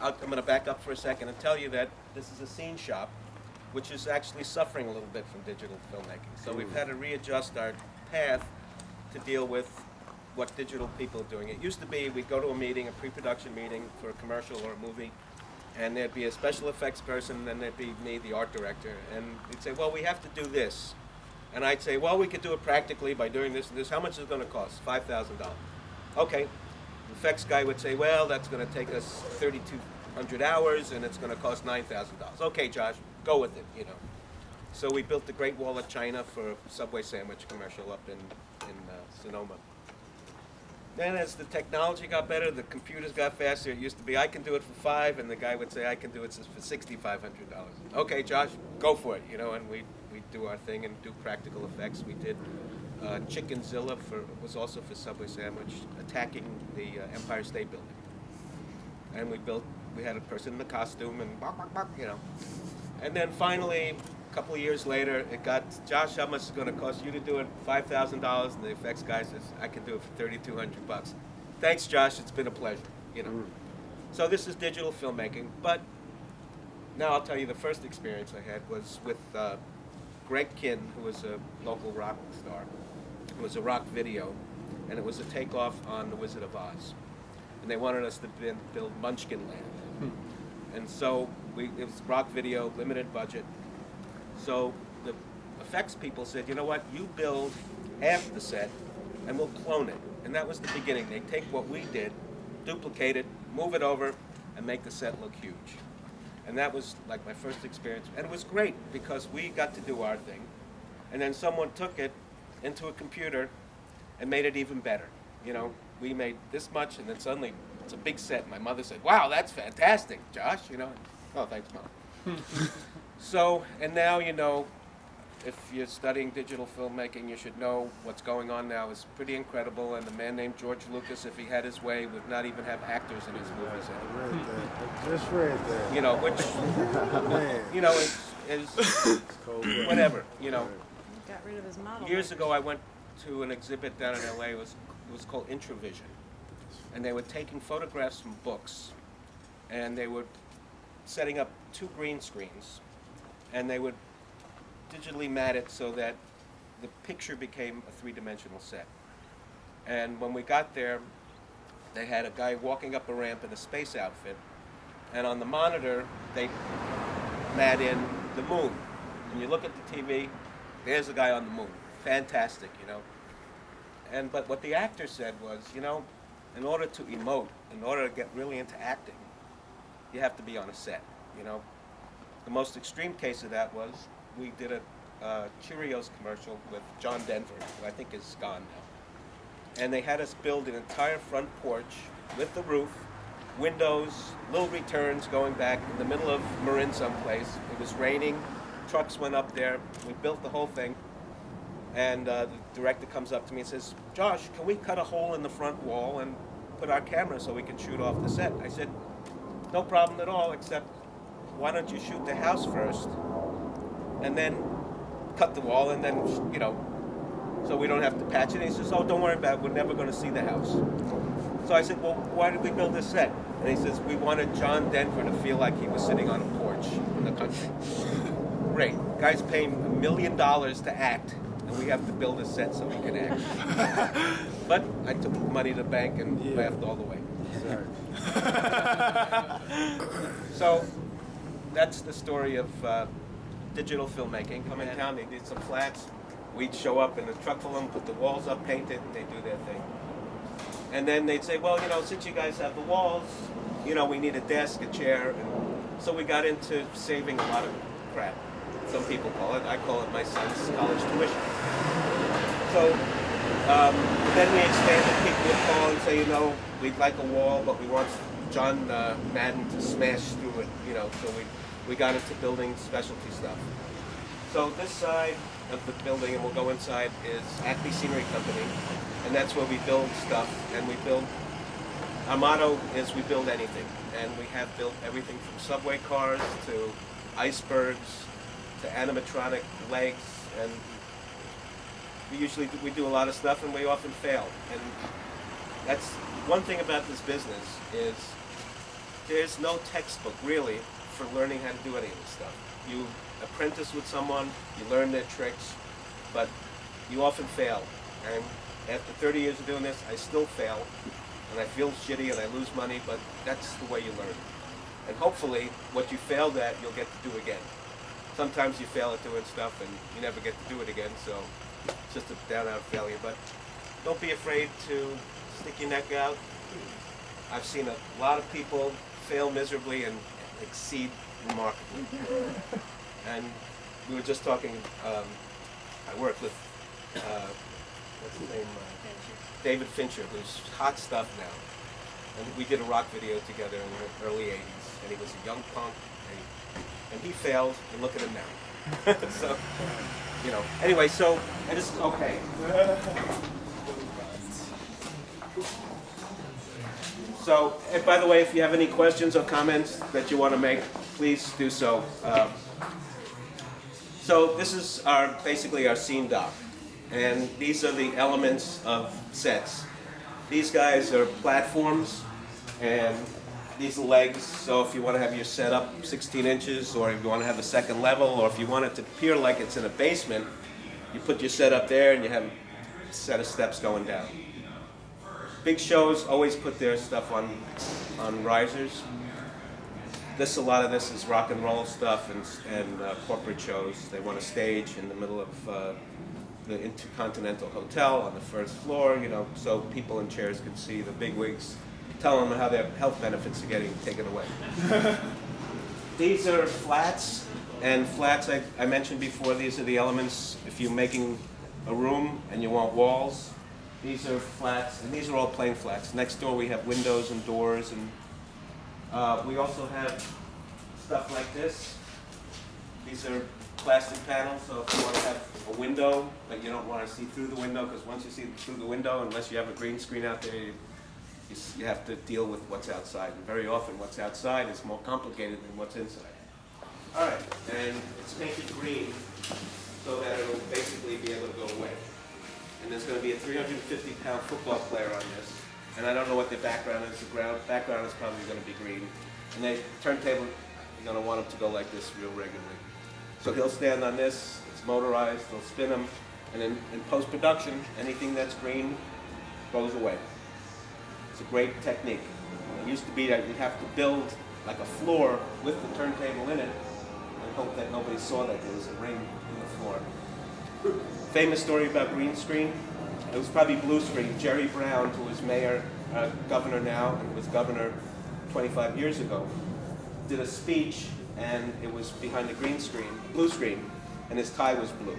I'm going to back up for a second and tell you that this is a scene shop, which is actually suffering a little bit from digital filmmaking. So we've had to readjust our path to deal with what digital people are doing. It used to be we'd go to a meeting, a pre-production meeting for a commercial or a movie, and there'd be a special effects person, and then there'd be me, the art director, and they'd say, well, we have to do this. And I'd say, well, we could do it practically by doing this and this. How much is it going to cost? $5,000. Okay. The effects guy would say, well, that's going to take us 3,200 hours, and it's going to cost $9,000. Okay, Josh, go with it, you know. So we built the Great Wall of China for a Subway sandwich commercial up in Sonoma. Then as the technology got better, the computers got faster. It used to be, I can do it for $5,000, and the guy would say, I can do it for $6,500. Okay, Josh, go for it, you know, and we'd do our thing and do practical effects. We did Chickenzilla, was also for Subway sandwich, attacking the Empire State Building. And we had a person in the costume and you know. And then finally, a couple of years later, it got, Josh, how much is it going to cost you to do it? $5,000, and the effects guy says, I can do it for $3,200. Thanks, Josh, it's been a pleasure, you know. So this is digital filmmaking, but now I'll tell you the first experience I had was with Greg Kinn, who was a local rock star. It was a rock video, and it was a takeoff on The Wizard of Oz. And they wanted us to build Munchkin Land. And so it was rock video, limited budget. So the effects people said, you know what, you build half the set and we'll clone it. And that was the beginning. They take what we did, duplicate it, move it over, and make the set look huge. And that was like my first experience. And it was great because we got to do our thing. And then someone took it into a computer and made it even better. You know, we made this much, and then suddenly it's a big set. My mother said, wow, that's fantastic, Josh, you know. Oh, thanks, Mom. So, and now, you know, if you're studying digital filmmaking, you should know what's going on now is pretty incredible, and a man named George Lucas, if he had his way, would not even have actors in his movies anymore. I just read that. You know, which, you know, is whatever, you know. Got rid of his model. Years ago, I went to an exhibit down in LA. It was called Intravision, and they were taking photographs from books, and they were setting up 2 green screens, and they would digitally mat it so that the picture became a 3-dimensional set. And when we got there, they had a guy walking up a ramp in a space outfit, and on the monitor they mat in the moon. And you look at the TV, there's a guy on the moon. Fantastic, you know. But what the actor said was, you know, in order to emote, in order to get really into acting, you have to be on a set, you know. The most extreme case of that was we did a Cheerios commercial with John Denver, who I think is gone now. And they had us build an entire front porch with the roof, windows, little returns going back in the middle of Marin someplace. It was raining, trucks went up there, we built the whole thing. And the director comes up to me and says, Josh, can we cut a hole in the front wall and put our camera so we can shoot off the set? I said, no problem at all, except why don't you shoot the house first and then cut the wall and then, you know, so we don't have to patch it. And he says, oh, don't worry about it, we're never going to see the house. So I said, well, why did we build this set? And he says, we wanted John Denver to feel like he was sitting on a porch in the country. Great. Guy's paying $1 million to act, and we have to build a set so he can act. But I took money to the bank and laughed all the way. So that's the story of digital filmmaking. Come in town, they did some flats. We'd show up in a truck full of them, put the walls up, paint it, and they'd do their thing. And then they'd say, well, you know, since you guys have the walls, you know, we need a desk, a chair. And so we got into saving a lot of crap. Some people call it. I call it my son's college tuition. So Then we expanded. People would call and say, you know, we'd like a wall, but we want John Madden to smash through it, you know, so we got into building specialty stuff. So this side of the building, and we'll go inside, is Acme Scenery Company, and that's where we build stuff, and we build, our motto is we build anything, and we have built everything from subway cars to icebergs to animatronic legs, and we do a lot of stuff, and we often fail. And that's one thing about this business is there's no textbook really for learning how to do any of this stuff. You apprentice with someone, you learn their tricks, but you often fail. And after 30 years of doing this, I still fail, and I feel shitty and I lose money, but that's the way you learn. And hopefully, what you failed at, you'll get to do again. Sometimes you fail at doing stuff and you never get to do it again, so it's just a down-out failure. But don't be afraid to stick your neck out. I've seen a lot of people fail miserably and exceed remarkably. And we were just talking, I work with, what's his name? David Fincher, who's hot stuff now. And we did a rock video together in the early 80s, and he was a young punk, and he failed, and look at him now. So, you know, anyway, so, I just, okay. So, and by the way, if you have any questions or comments that you want to make, please do so. So this is basically our scene dock, and these are the elements of sets. These guys are platforms, and these are legs, so if you want to have your set up 16 inches, or if you want to have a second level, or if you want it to appear like it's in a basement, you put your set up there and you have a set of steps going down. Big shows always put their stuff on risers. A lot of this is rock and roll stuff and corporate shows. They want a stage in the middle of the Intercontinental Hotel on the first floor, you know, so people in chairs can see the bigwigs, tell them how their health benefits are getting taken away. These are flats, and flats, I mentioned before, these are the elements if you're making a room and you want walls. These are flats, and these are all plain flats. Next door we have windows and doors, and we also have stuff like this. These are plastic panels, so if you want to have a window, but you don't want to see through the window, because once you see through the window, unless you have a green screen out there, you have to deal with what's outside. And very often what's outside is more complicated than what's inside. All right, and it's painted green so that it'll basically be able to go away. And there's going to be a 350-pound football player on this. And I don't know what the background is. The background is probably going to be green. And the turntable, you're going to want him to go like this real regularly. So he'll stand on this. It's motorized. They'll spin him. And then in post-production, anything that's green goes away. It's a great technique. It used to be that you'd have to build like a floor with the turntable in it and hope that nobody saw that there was a ring in the floor. Famous story about green screen. It was probably blue screen. Jerry Brown, who is governor now, and was governor 25 years ago, did a speech, and it was behind the green screen, blue screen, and his tie was blue.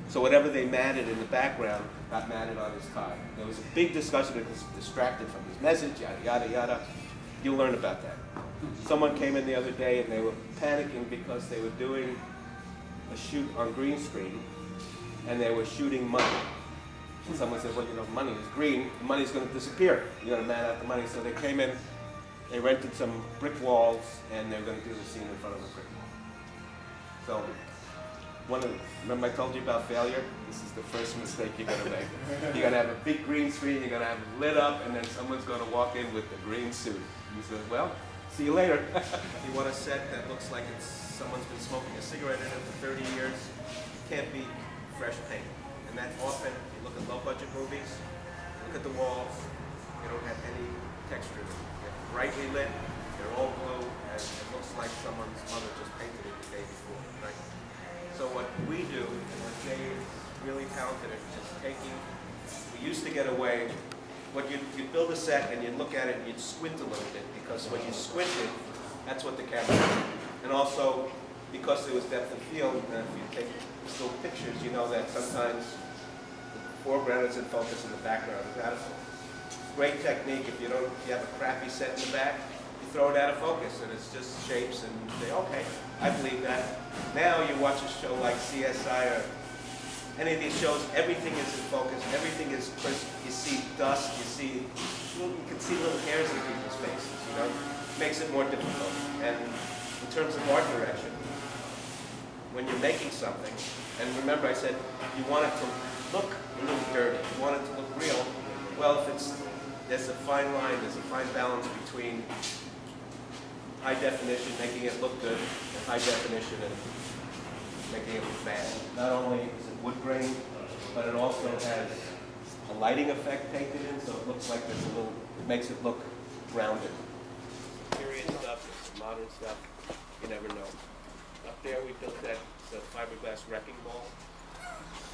So whatever they matted in the background got matted on his tie. There was a big discussion that was distracted from his message, yada, yada, yada. You'll learn about that. Someone came in the other day and they were panicking because they were doing a shoot on green screen, and they were shooting money. And someone said, well, you know, money is green, the money's going to disappear. You're going to mat out the money. So they came in, they rented some brick walls, and they're going to do the scene in front of a brick wall. So, remember I told you about failure? This is the first mistake you're going to make. You're going to have a big green screen, you're going to have it lit up, and then someone's going to walk in with the green suit. You say, well, see you later. You want a set that looks like someone's been smoking a cigarette in it for 30 years, can't be fresh paint. And that often, you look at low-budget movies, look at the walls, they don't have any texture. They're brightly lit, they're all blue, and it looks like someone's mother just painted it the day before, right? So what we do, and what Jay is really talented at, is taking, we used to get away, you'd build a set and you'd look at it and you'd squint a little bit, because when you squinted, that's what the camera did. And also, because there was depth of field, and if you take still pictures, you know that sometimes the foreground is in focus and the background is out of focus. Great technique if you have a crappy set in the back, you throw it out of focus and it's just shapes and you say, okay, I believe that. Now you watch a show like CSI or any of these shows, everything is in focus, everything is crisp. You see dust, you can see little hairs in people's faces, you know? Makes it more difficult. And in terms of art direction, when you're making something, and remember I said you want it to look a little dirty, you want it to look real, well, there's a fine line, there's a fine balance between high definition, making it look good, and high definition and making it look bad. Not only is it wood grain, but it also has a lighting effect painted in, so it looks like there's it makes it look rounded. Period stuff, there's modern stuff, you never know. Up there we built that fiberglass wrecking ball,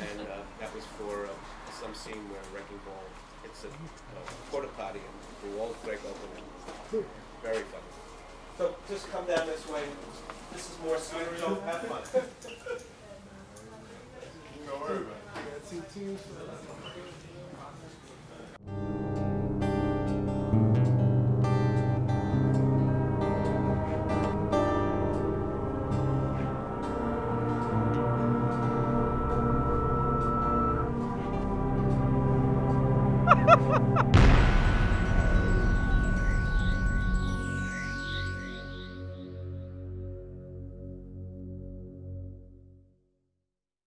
and that was for some scene where a wrecking ball hits a porta potty and the walls break open. And very funny. So just come down this way. This is more scenery. So have fun. Don't worry about it. Ha ha ha!